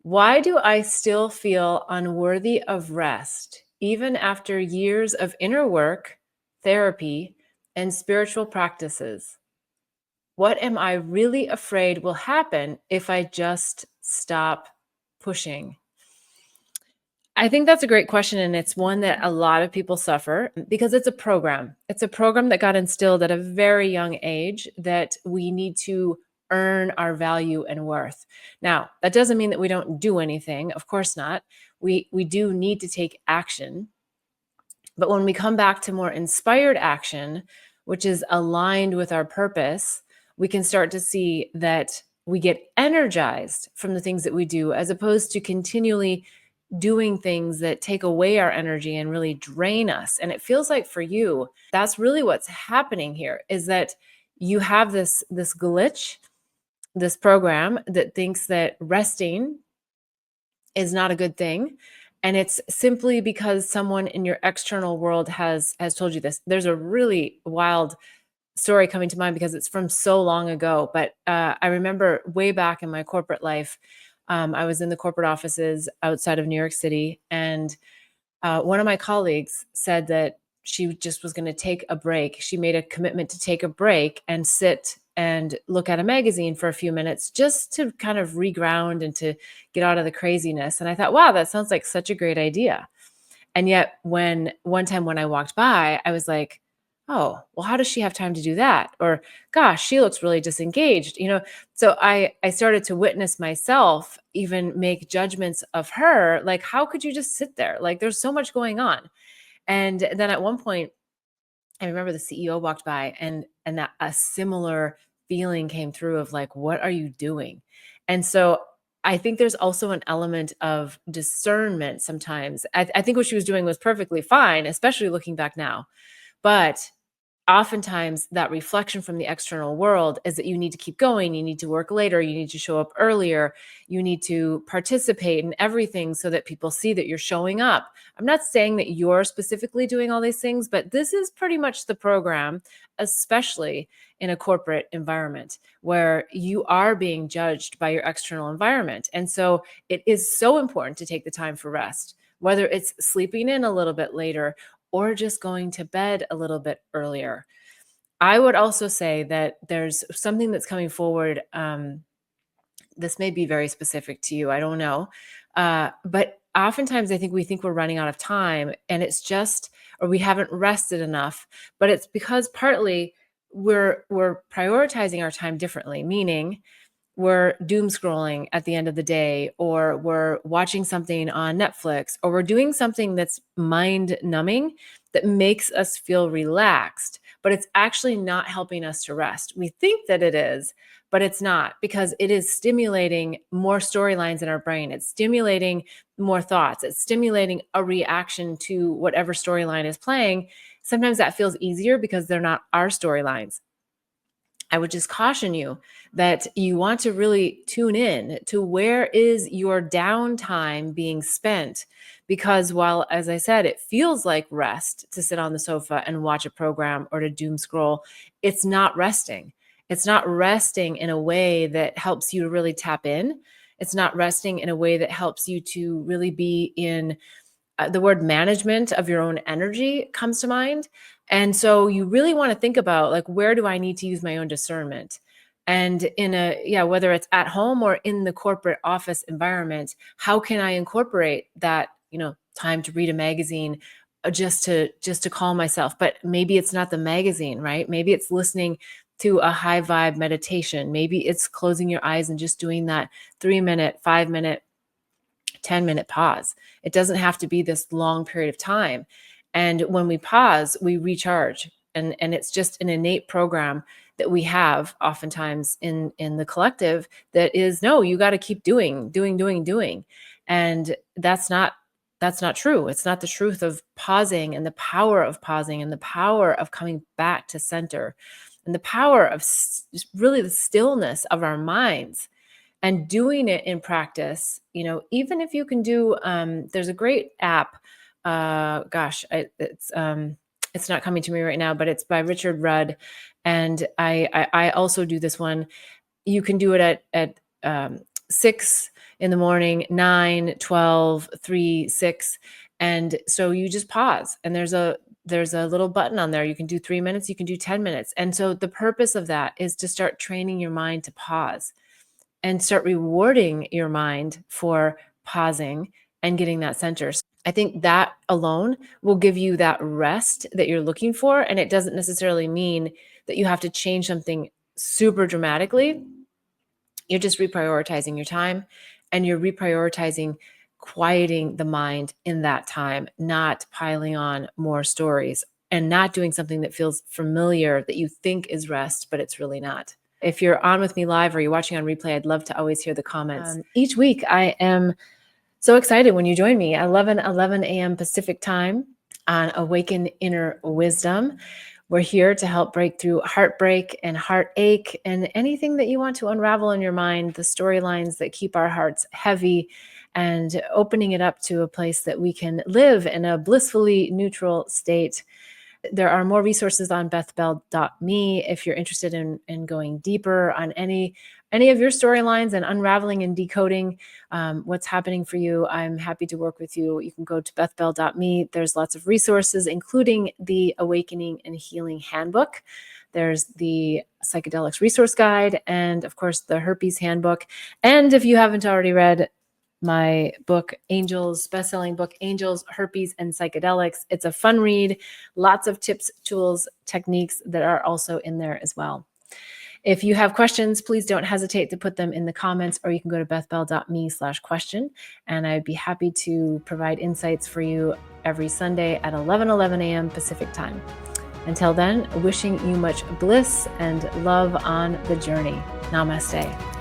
Why do I still feel unworthy of rest, even after years of inner work, therapy, and spiritual practices? What am I really afraid will happen if I just stop pushing? I think that's a great question. And it's one that a lot of people suffer because it's a program. It's a program that got instilled at a very young age that we need to earn our value and worth. Now, that doesn't mean that we don't do anything. Of course not. We do need to take action. But when we come back to more inspired action, which is aligned with our purpose, we can start to see that we get energized from the things that we do as opposed to continually doing things that take away our energy and really drain us. And it feels like for you, that's really what's happening here is that you have this glitch, this program that thinks that resting is not a good thing. And it's simply because someone in your external world has told you this. There's a really wild story coming to mind because it's from so long ago. But I remember way back in my corporate life, I was in the corporate offices outside of New York City, and one of my colleagues said that she just was going to take a break. She made a commitment to take a break and sit and look at a magazine for a few minutes just to kind of reground and to get out of the craziness. And I thought, wow, that sounds like such a great idea. And yet, when one time when I walked by, I was like, oh, well, how does she have time to do that? Or, gosh, she looks really disengaged, So I started to witness myself even make judgments of her. Like, how could you just sit there? Like, there's so much going on. And then at one point, I remember the CEO walked by and that a similar feeling came through of like, what are you doing? And so I think there's also an element of discernment sometimes. I think what she was doing was perfectly fine, especially looking back now. But oftentimes that reflection from the external world is that you need to keep going, you need to work later, you need to show up earlier, you need to participate in everything so that people see that you're showing up. I'm not saying that you're specifically doing all these things, but this is pretty much the program, especially in a corporate environment where you are being judged by your external environment. And so it is so important to take the time for rest, whether it's sleeping in a little bit later or just going to bed a little bit earlier. I would also say that there's something that's coming forward. This may be very specific to you. I don't know. But oftentimes I think we think we're running out of time and it's just, or we haven't rested enough, but it's because partly we're prioritizing our time differently, meaning we're doom scrolling at the end of the day, or we're watching something on Netflix, or we're doing something that's mind numbing that makes us feel relaxed, but it's actually not helping us to rest. We think that it is, but it's not because it is stimulating more storylines in our brain. It's stimulating more thoughts. It's stimulating a reaction to whatever storyline is playing. Sometimes that feels easier because they're not our storylines. I would just caution you that you want to really tune in to where is your downtime being spent. Because while, as I said, it feels like rest to sit on the sofa and watch a program or to doom scroll, it's not resting. It's not resting in a way that helps you to really tap in. It's not resting in a way that helps you to really be in the word management of your own energy comes to mind. And so you really want to think about like, where do I need to use my own discernment? And whether it's at home or in the corporate office environment, how can I incorporate that, time to read a magazine just to calm myself? But maybe it's not the magazine, right? Maybe it's listening to a high vibe meditation. Maybe it's closing your eyes and just doing that 3-minute, 5-minute 10-minute pause. It doesn't have to be this long period of time. And when we pause, we recharge. And it's just an innate program that we have oftentimes in the collective that is, no, you got to keep doing. And that's not true. It's not the truth of pausing and the power of pausing and the power of coming back to center and the power of just really the stillness of our minds and doing it in practice. Even if you can do, there's a great app. It's not coming to me right now, but it's by Richard Rudd. And I also do this one. You can do it at 6 in the morning, 9, 12, 3, 6. And so you just pause, and there's a little button on there. You can do 3 minutes, you can do 10 minutes. And so the purpose of that is to start training your mind to pause and start rewarding your mind for pausing and getting that center. I think that alone will give you that rest that you're looking for. And it doesn't necessarily mean that you have to change something super dramatically. You're just reprioritizing your time, and you're reprioritizing quieting the mind in that time, not piling on more stories and not doing something that feels familiar that you think is rest, but it's really not. If you're on with me live or you're watching on replay, I'd love to always hear the comments. Each week, I am so excited when you join me at 11 a.m. Pacific time on Awaken Inner Wisdom. We're here to help break through heartbreak and heartache and anything that you want to unravel in your mind, the storylines that keep our hearts heavy, and opening it up to a place that we can live in a blissfully neutral state. There are more resources on bethbell.me if you're interested in going deeper on any of your storylines and unraveling and decoding what's happening for you. I'm happy to work with you. You can go to bethbell.me. There's lots of resources, including the Awakening and Healing Handbook. There's the Psychedelics Resource Guide, and of course, the Herpes Handbook. And if you haven't already read my book, Angels, best-selling book, Angels, Herpes, and Psychedelics. It's a fun read, lots of tips, tools, techniques that are also in there as well. If you have questions, please don't hesitate to put them in the comments, or you can go to bethbell.me/question, and I'd be happy to provide insights for you every Sunday at 11 a.m. Pacific time. Until then, wishing you much bliss and love on the journey. Namaste.